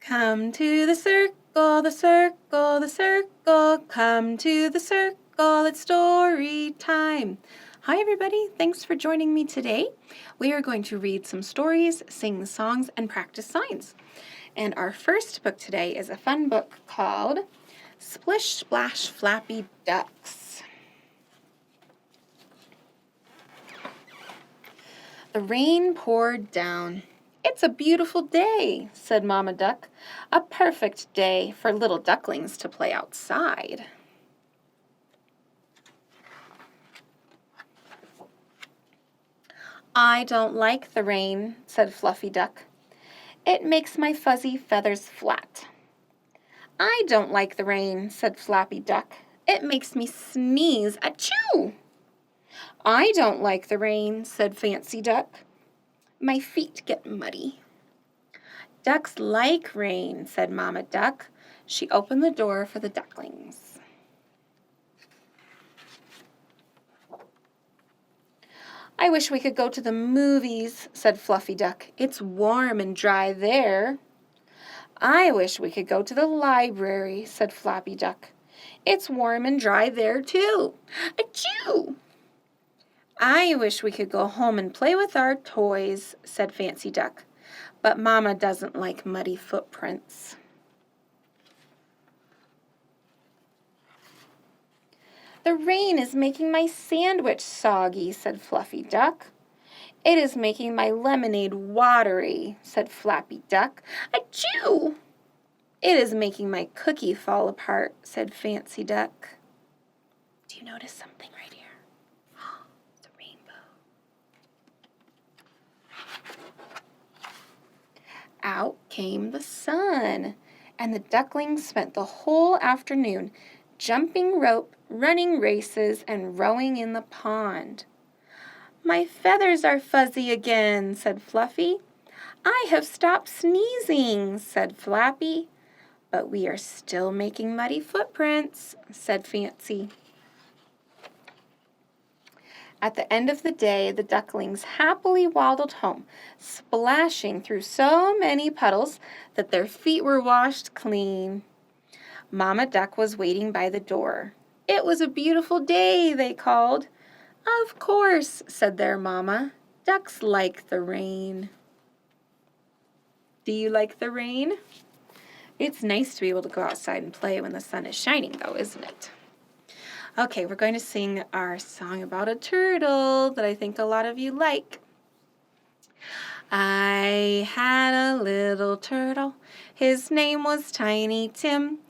Come to the circle, the circle, the circle. Come to the circle, it's story time. Hi everybody, thanks for joining me today. We are going to read some stories, sing songs, and practice signs. And our first book today is a fun book called Splish Splash Flappy Ducks. The rain poured down. "It's a beautiful day," said Mama Duck. "A perfect day for little ducklings to play outside." "I don't like the rain," said Fluffy Duck. "It makes my fuzzy feathers flat." "I don't like the rain," said Flappy Duck. "It makes me sneeze. Achoo!" "I don't like the rain," said Fancy Duck. "My feet get muddy." "Ducks like rain," said Mama Duck. She opened the door for the ducklings. "I wish we could go to the movies," said Fluffy Duck. "It's warm and dry there." "I wish we could go to the library," said Flappy Duck. "It's warm and dry there too. Achoo!" "I wish we could go home and play with our toys," said Fancy Duck. "But Mama doesn't like muddy footprints." "The rain is making my sandwich soggy," said Fluffy Duck. "It is making my lemonade watery," said Flappy Duck. Achoo! "It is making my cookie fall apart," said Fancy Duck. Do you notice something right here? It's a rainbow. Out came the sun, and the ducklings spent the whole afternoon jumping rope, running races, and rowing in the pond. "My feathers are fuzzy again," said Fluffy. "I have stopped sneezing," said Flappy. "But we are still making muddy footprints," said Fancy. At the end of the day, the ducklings happily waddled home, splashing through so many puddles that their feet were washed clean. Mama Duck was waiting by the door. "It was a beautiful day," they called. "Of course," said their mama. "Ducks like the rain." Do you like the rain? It's nice to be able to go outside and play when the sun is shining, though, isn't it? Okay, we're going to sing our song about a turtle that I think a lot of you like. I had a little turtle. His name was Tiny Tim.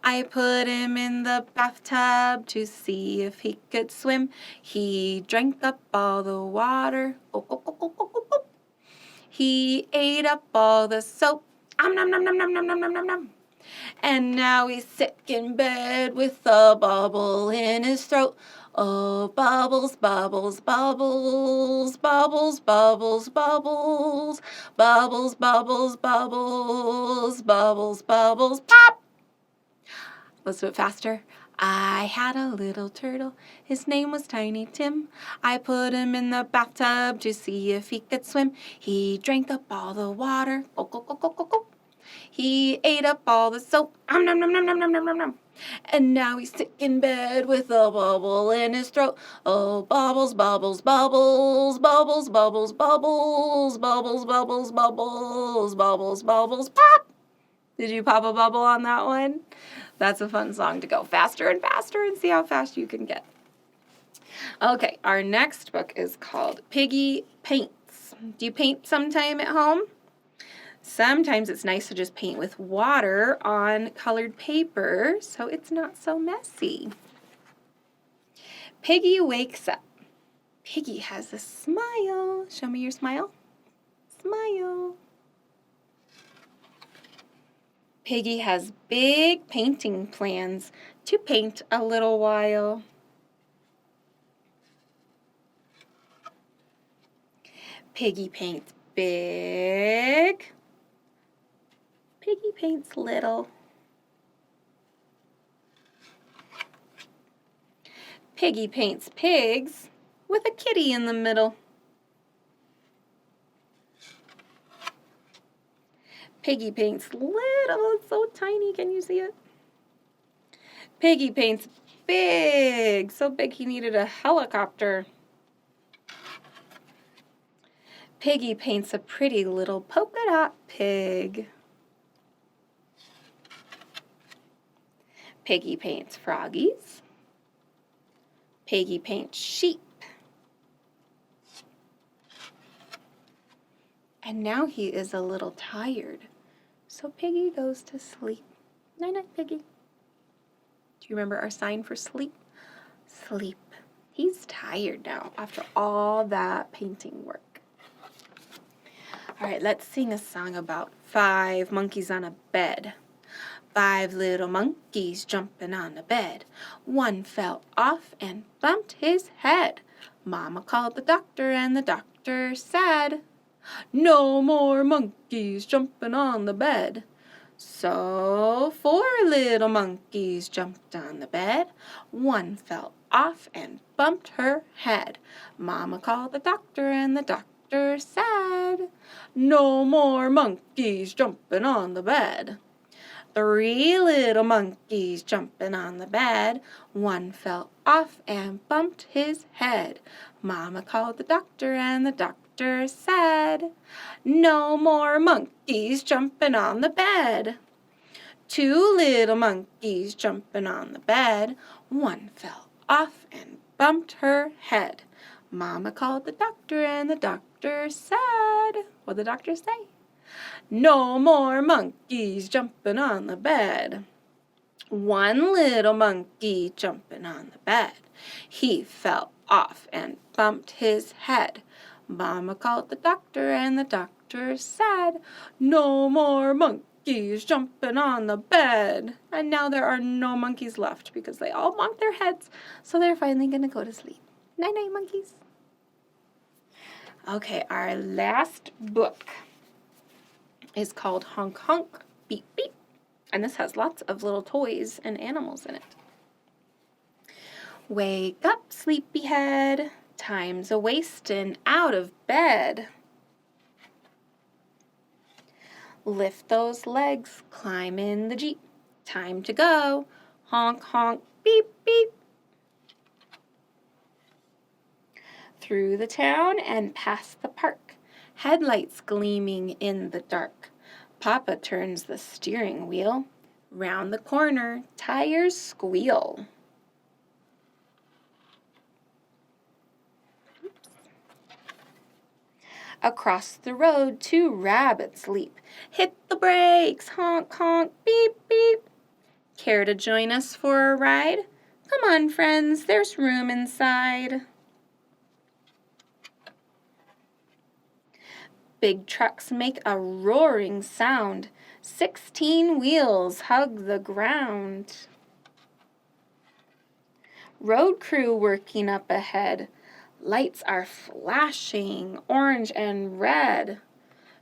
I put him in the bathtub to see if he could swim. He drank up all the water. Oh, oh, oh, oh, oh, oh, oh. He ate up all the soap. Nom, nom, nom, nom, nom, nom, nom, nom, nom. And now he's sick in bed with a bubble in his throat. Oh, bubbles, bubbles, bubbles, bubbles, bubbles, bubbles, bubbles, bubbles, bubbles, bubbles, bubbles, pop! Let's do it faster. I had a little turtle. His name was Tiny Tim. I put him in the bathtub to see if he could swim. He drank up all the water. Go, go, go, go, go, go. He ate up all the soap. Nom, nom, nom, nom, nom, nom, nom, nom. And now he's sick in bed with a bubble in his throat. Oh, bubbles, bubbles, bubbles, bubbles, bubbles, bubbles, bubbles, bubbles, bubbles, bubbles, bubbles, pop! Did you pop a bubble on that one? That's a fun song to go faster and faster and see how fast you can get. Okay, our next book is called Piggy Paints. Do you paint sometime at home? Sometimes it's nice to just paint with water on colored paper so it's not so messy. Piggy wakes up. Piggy has a smile. Show me your smile. Smile. Piggy has big painting plans to paint a little while. Piggy paints big. Piggy paints little. Piggy paints pigs with a kitty in the middle. Piggy Paints little, so tiny, can you see it? Piggy Paints big, so big he needed a helicopter. Piggy paints a pretty little polka dot pig. Piggy paints froggies. Piggy paints sheep. And now he is a little tired, so Piggy goes to sleep. Night-night, Piggy. Do you remember our sign for sleep? Sleep. He's tired now after all that painting work. All right, let's sing a song about 5 monkeys on a bed. 5 little monkeys jumping on a bed. One fell off and bumped his head. Mama called the doctor and the doctor said, "No more monkeys jumping on the bed." So 4 little monkeys jumped on the bed. One fell off and bumped her head. Mama called the doctor and the doctor said, "No more monkeys jumping on the bed." 3 little monkeys jumping on the bed. One fell off and bumped his head. Mama called the doctor and the doctor said, "No more monkeys jumping on the bed." 2 little monkeys jumping on the bed. One fell off and bumped her head. Mama called the doctor and the doctor said, what'd the doctor say? "No more monkeys jumping on the bed." 1 little monkey jumping on the bed. He fell off and bumped his head. Mama called the doctor and the doctor said, "No more monkeys jumping on the bed." And now there are no monkeys left because they all bonked their heads, so they're finally going to go to sleep. Night-night, monkeys. Okay, our last book is called Honk, Honk, Beep, Beep. And this has lots of little toys and animals in it. Wake up, sleepyhead. Time's a-wastin' out of bed. Lift those legs, climb in the Jeep. Time to go. Honk, honk, beep, beep. Through the town and past the park. Headlights gleaming in the dark. Papa turns the steering wheel. Round the corner, tires squeal. Oops. Across the road, 2 rabbits leap. Hit the brakes, honk, honk, beep, beep. Care to join us for a ride? Come on, friends, there's room inside. Big trucks make a roaring sound. 16 wheels hug the ground. Road crew working up ahead. Lights are flashing orange and red.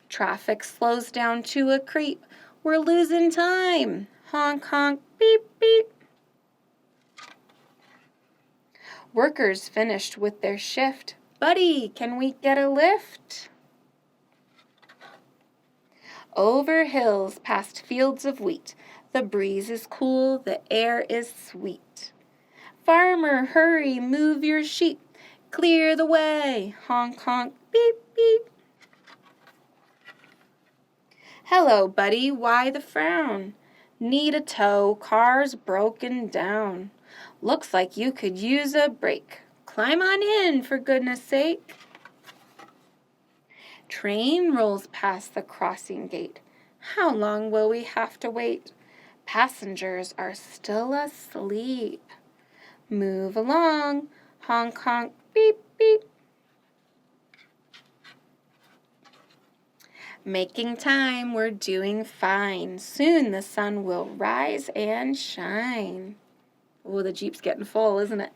Traffic slows down to a creep. We're losing time. Honk, honk, beep, beep. Workers finished with their shift. Buddy, can we get a lift? Over hills, past fields of wheat. The breeze is cool, the air is sweet. Farmer, hurry, move your sheep. Clear the way. Honk, honk, beep, beep. Hello, buddy, why the frown? Need a tow, car's broken down. Looks like you could use a break. Climb on in, for goodness sake. Train rolls past the crossing gate. How long will we have to wait? Passengers are still asleep. Move along. Honk, honk, beep, beep. Making time, we're doing fine. Soon the sun will rise and shine. Oh, the Jeep's getting full, isn't it?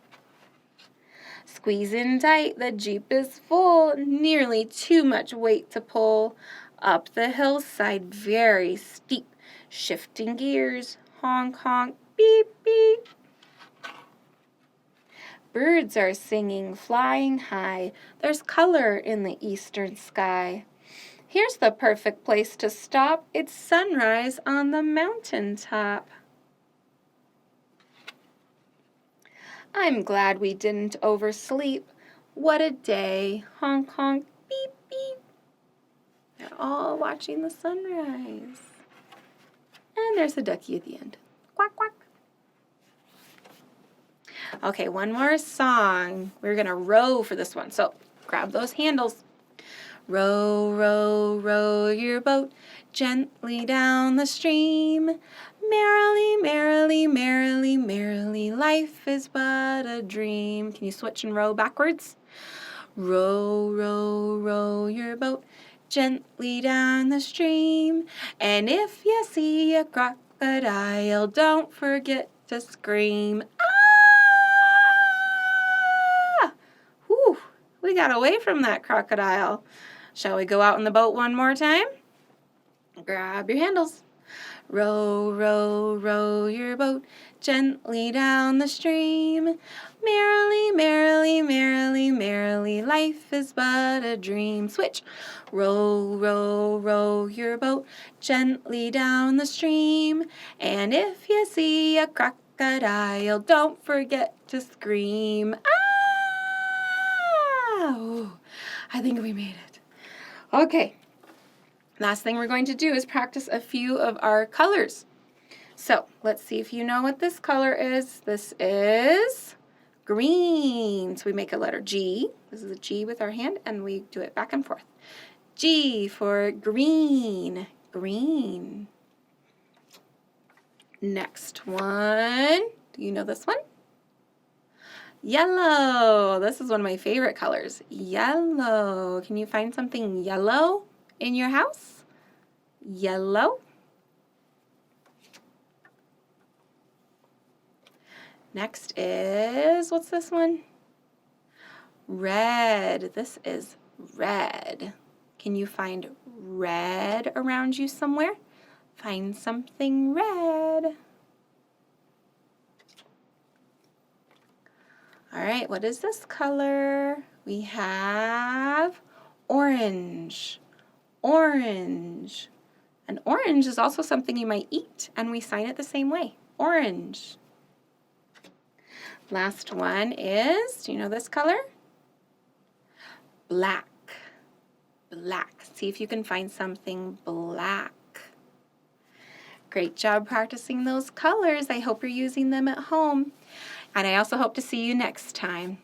Squeeze in tight, the Jeep is full. Nearly too much weight to pull. Up the hillside, very steep. Shifting gears, honk, honk, beep, beep. Birds are singing, flying high. There's color in the eastern sky. Here's the perfect place to stop. It's sunrise on the mountaintop. I'm glad we didn't oversleep. What a day. Honk, honk, beep, beep. They're all watching the sunrise. And there's a ducky at the end. Quack, quack. Okay, one more song. We're going to row for this one. So grab those handles. Row, row, row your boat gently down the stream. Merrily, merrily, merrily, merrily, life is but a dream. Can you switch and row backwards? Row, row, row your boat gently down the stream. And if you see a crocodile, don't forget to scream. Ah! Whew, we got away from that crocodile. Shall we go out in the boat one more time? Grab your handles. Row, row, row your boat gently down the stream. Merrily, merrily, merrily, merrily, life is but a dream. Switch. Row, row, row your boat gently down the stream. And if you see a crocodile, don't forget to scream. Ah! Oh, I think we made it. Okay. Last thing we're going to do is practice a few of our colors. So let's see if you know what this color is. This is green. So we make a letter G. This is a G with our hand, and we do it back and forth. G for green. Green. Next one. Do you know this one? Yellow. This is one of my favorite colors. Yellow. Can you find something yellow in your house? Yellow. Next is, what's this one? Red. This is red. Can you find red around you somewhere? Find something red. All right, what is this color? We have orange. Orange. And orange is also something you might eat, and we sign it the same way. Orange. Last one is, do you know this color? Black. Black. See if you can find something black. Great job practicing those colors. I hope you're using them at home. And I also hope to see you next time.